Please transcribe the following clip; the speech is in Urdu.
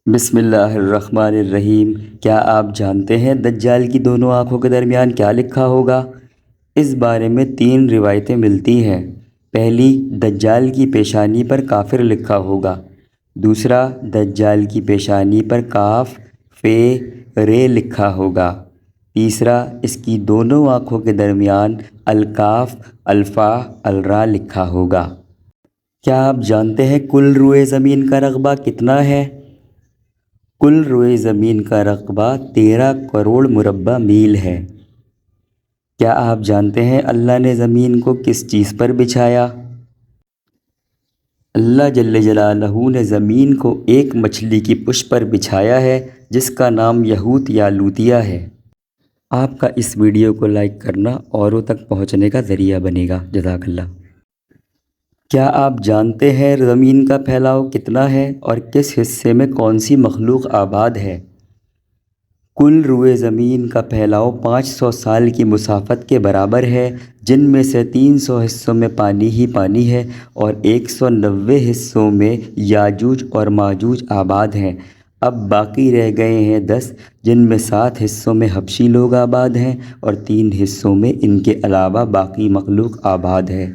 بسم اللہ الرحمن الرحیم۔ کیا آپ جانتے ہیں دجال کی دونوں آنکھوں کے درمیان کیا لکھا ہوگا؟ اس بارے میں 3 روایتیں ملتی ہیں۔ پہلی، دجال کی پیشانی پر کافر لکھا ہوگا۔ دوسرا، دجال کی پیشانی پر کاف فے رے لکھا ہوگا۔ تیسرا، اس کی دونوں آنکھوں کے درمیان الکاف الفا الرا لکھا ہوگا۔ کیا آپ جانتے ہیں کل روئے زمین کا رقبہ کتنا ہے؟ کل روئے زمین کا رقبہ 13 کروڑ مربع میل ہے۔ کیا آپ جانتے ہیں اللہ نے زمین کو کس چیز پر بچھایا؟ اللہ جل جلالہ نے زمین کو ایک مچھلی کی پشت پر بچھایا ہے جس کا نام یہوت یا لوتیا ہے۔ آپ کا اس ویڈیو کو لائک کرنا اوروں تک پہنچنے کا ذریعہ بنے گا۔ جزاک اللہ۔ کیا آپ جانتے ہیں زمین کا پھیلاؤ کتنا ہے اور کس حصے میں کون سی مخلوق آباد ہے؟ کل روئے زمین کا پھیلاؤ 500 سال کی مسافت کے برابر ہے، جن میں سے 300 حصوں میں پانی ہی پانی ہے اور 190 حصوں میں یاجوج اور ماجوج آباد ہیں۔ اب باقی رہ گئے ہیں 10، جن میں 7 حصوں میں حبشی لوگ آباد ہیں اور 3 حصوں میں ان کے علاوہ باقی مخلوق آباد ہے۔